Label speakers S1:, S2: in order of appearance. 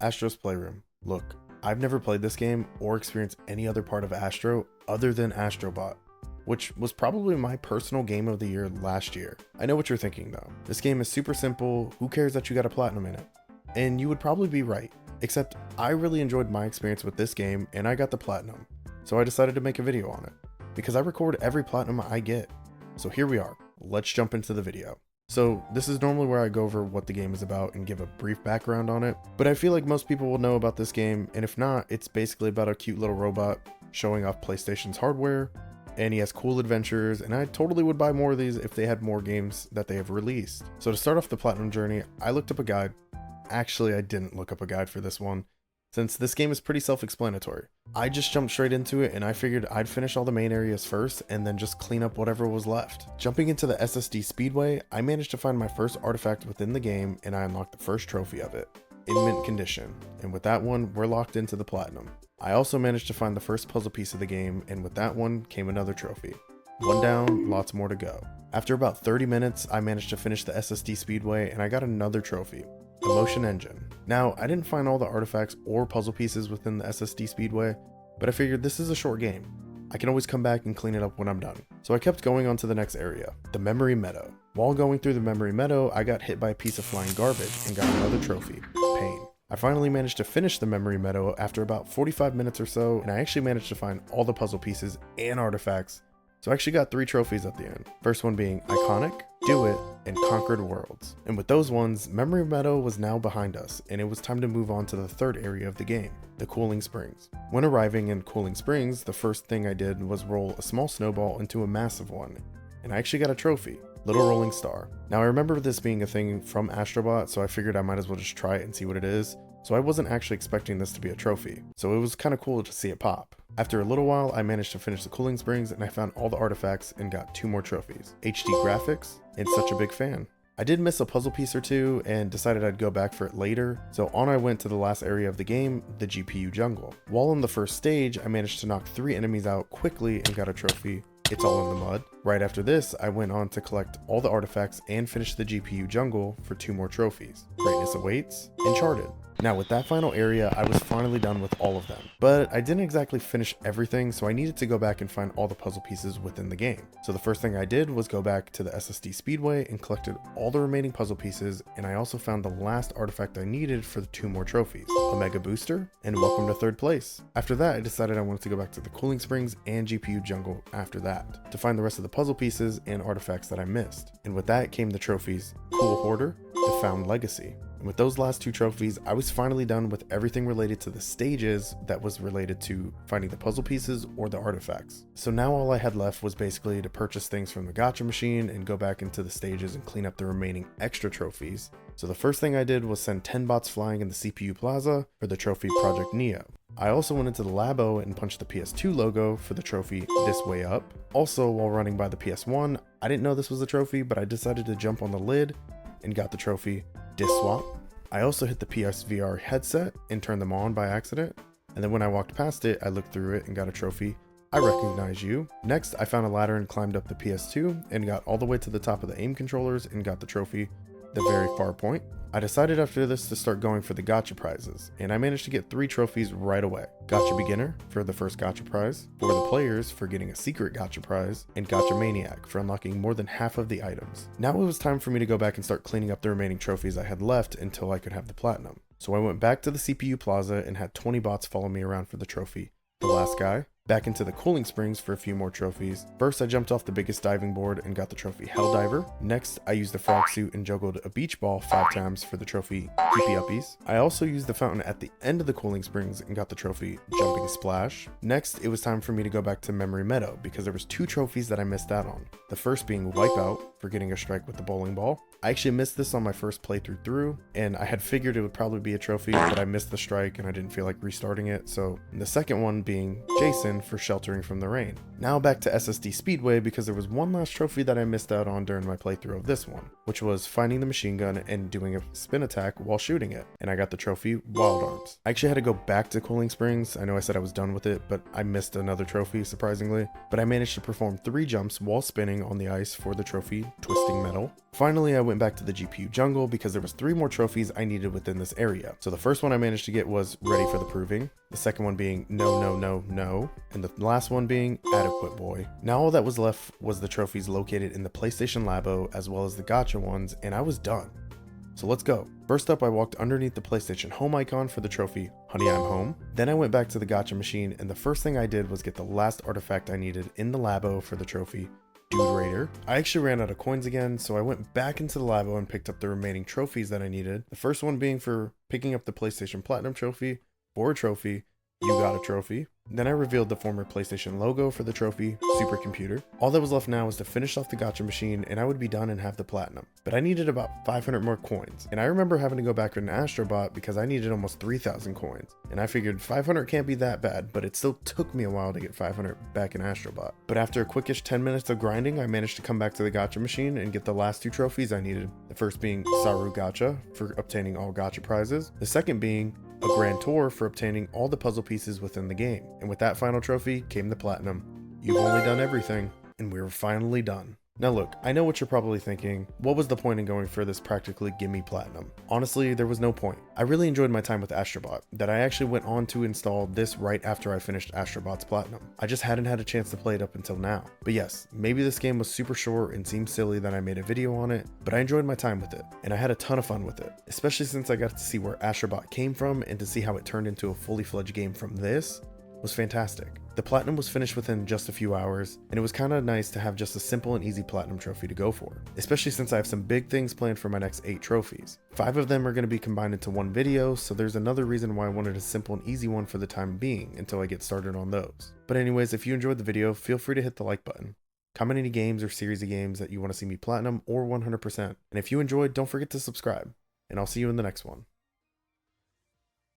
S1: Astro's Playroom. Look, I've never played this game or experienced any other part of Astro other than Astrobot, which was probably my personal game of the year last year. I know what you're thinking though. This game is super simple, who cares that you got a platinum in it? And you would probably be right, except I really enjoyed my experience with this game and I got the platinum. So I decided to make a video on it, because I record every platinum I get. So here we are, let's jump into the video. So this is normally where I go over what the game is about and give a brief background on it, but I feel like most people will know about this game, and if not, it's basically about a cute little robot showing off PlayStation's hardware, and he has cool adventures, and I totally would buy more of these if they had more games that they have released. So to start off the platinum journey, I looked up a guide. Actually, I didn't look up a guide for this one, since this game is pretty self-explanatory. I just jumped straight into it and I figured I'd finish all the main areas first and then just clean up whatever was left. Jumping into the SSD Speedway, I managed to find my first artifact within the game and I unlocked the first trophy of it, in mint condition, and with that one, we're locked into the platinum. I also managed to find the first puzzle piece of the game, and with that one came another trophy. One down, lots more to go. After about 30 minutes, I managed to finish the SSD Speedway and I got another trophy. Emotion Engine. Now, I didn't find all the artifacts or puzzle pieces within the SSD Speedway, but I figured this is a short game. I can always come back and clean it up when I'm done. So I kept going on to the next area, the Memory Meadow. While going through the Memory Meadow, I got hit by a piece of flying garbage and got another trophy, Pain. I finally managed to finish the Memory Meadow after about 45 minutes or so, and I actually managed to find all the puzzle pieces and artifacts. So I actually got 3 trophies at the end. First one being Iconic, Do It, and Conquered Worlds. And with those ones, Memory Meadow was now behind us, and it was time to move on to the third area of the game, the Cooling Springs. When arriving in Cooling Springs, the first thing I did was roll a small snowball into a massive one, and I actually got a trophy, Little Rolling Star. Now I remember this being a thing from Astrobot, so I figured I might as well just try it and see what it is. So I wasn't actually expecting this to be a trophy, so it was kind of cool to see it pop. After a little while, I managed to finish the Cooling Springs and I found all the artifacts and got 2 more trophies. HD graphics, and such a big fan. I did miss a puzzle piece or two and decided I'd go back for it later, so on I went to the last area of the game, the GPU jungle. While on the first stage, I managed to knock 3 enemies out quickly and got a trophy, It's All in the Mud. Right after this, I went on to collect all the artifacts and finish the GPU jungle for 2 more trophies, Greatness Awaits, Uncharted. Now with that final area, I was finally done with all of them, but I didn't exactly finish everything, so I needed to go back and find all the puzzle pieces within the game. So the first thing I did was go back to the SSD Speedway and collected all the remaining puzzle pieces, and I also found the last artifact I needed for the 2 more trophies, a Mega Booster, and Welcome to Third Place. After that, I decided I wanted to go back to the Cooling Springs and GPU jungle after that, to find the rest of the puzzle pieces and artifacts that I missed. And with that came the trophies, Cool Hoarder, The Found Legacy. And with those last 2 trophies, I was finally done with everything related to the stages that was related to finding the puzzle pieces or the artifacts. So now all I had left was basically to purchase things from the gacha machine and go back into the stages and clean up the remaining extra trophies. So the first thing I did was send 10 bots flying in the CPU plaza for the trophy Project Neo. I also went into the Labo and punched the PS2 logo for the trophy This Way Up. Also, while running by the PS1, I didn't know this was a trophy, but I decided to jump on the lid and got the trophy Disk Swap. I also hit the PSVR headset and turned them on by accident, and then when I walked past it, I looked through it and got a trophy, I Recognize You. Next, I found a ladder and climbed up the PS2 and got all the way to the top of the aim controllers and got the trophy The Very Far Point. I decided after this to start going for the gacha prizes, and I managed to get 3 trophies right away. Gacha Beginner for the first gacha prize, For the Players for getting a secret gacha prize, and Gacha Maniac for unlocking more than half of the items. Now it was time for me to go back and start cleaning up the remaining trophies I had left until I could have the platinum. So I went back to the CPU plaza and had 20 bots follow me around for the trophy The Last Guy. Back into the Cooling Springs for a few more trophies. First, I jumped off the biggest diving board and got the trophy Helldiver. Next, I used the frog suit and juggled a beach ball 5 times for the trophy Keepy Uppies. I also used the fountain at the end of the Cooling Springs and got the trophy Jumping Splash. Next, it was time for me to go back to Memory Meadow because there was 2 trophies that I missed out on. The first being Wipeout for getting a strike with the bowling ball. I actually missed this on my first playthrough through, and I had figured it would probably be a trophy, but I missed the strike and I didn't feel like restarting it. So the second one being Jason for sheltering from the rain. Now back to SSD Speedway because there was one last trophy that I missed out on during my playthrough of this one, which was finding the machine gun and doing a spin attack while shooting it, and I got the trophy Wild Arms. I actually had to go back to Cooling Springs. I know I said I was done with it, but I missed another trophy surprisingly, but I managed to perform 3 jumps while spinning on the ice for the trophy Twisting Metal. Finally, I went went back to the GPU jungle because there was 3 more trophies I needed within this area. So the first one I managed to get was ready for the proving, the second one being no, no, no, no, and the last one being adequate boy. Now all that was left was the trophies located in the PlayStation Labo as well as the gacha ones, and I was done. So let's go. First up, I walked underneath the PlayStation home icon for the trophy, Honey I'm Home. Then I went back to the gacha machine, and the first thing I did was get the last artifact I needed in the Labo for the trophy, Dude Raider. I actually ran out of coins again, so I went back into the Labo and picked up the remaining trophies that I needed. The first one being for picking up the PlayStation Platinum trophy, for a trophy, you got a trophy. Then I revealed the former PlayStation logo for the trophy, Supercomputer. All that was left now was to finish off the gacha machine and I would be done and have the platinum. But I needed about 500 more coins. And I remember having to go back with an Astrobot because I needed almost 3,000 coins. And I figured 500 can't be that bad, but it still took me a while to get 500 back in Astrobot. But after a quickish 10 minutes of grinding, I managed to come back to the gacha machine and get the last 2 trophies I needed. The first being Saru Gacha for obtaining all gacha prizes. The second being a grand tour for obtaining all the puzzle pieces within the game. And with that final trophy came the platinum. You've only done everything, and we were finally done. Now look, I know what you're probably thinking. What was the point in going for this practically gimme platinum? Honestly, there was no point. I really enjoyed my time with Astrobot, that I actually went on to install this right after I finished Astrobot's platinum. I just hadn't had a chance to play it up until now. But yes, maybe this game was super short and seemed silly that I made a video on it, but I enjoyed my time with it, and I had a ton of fun with it, especially since I got to see where Astrobot came from and to see how it turned into a fully fledged game from this was fantastic. The platinum was finished within just a few hours, and it was kind of nice to have just a simple and easy platinum trophy to go for, especially since I have some big things planned for my next 8 trophies. 5 of them are going to be combined into one video, so there's another reason why I wanted a simple and easy one for the time being until I get started on those. But anyways, if you enjoyed the video, feel free to hit the like button. Comment any games or series of games that you want to see me platinum or 100%. And if you enjoyed, don't forget to subscribe, and I'll see you in the next one.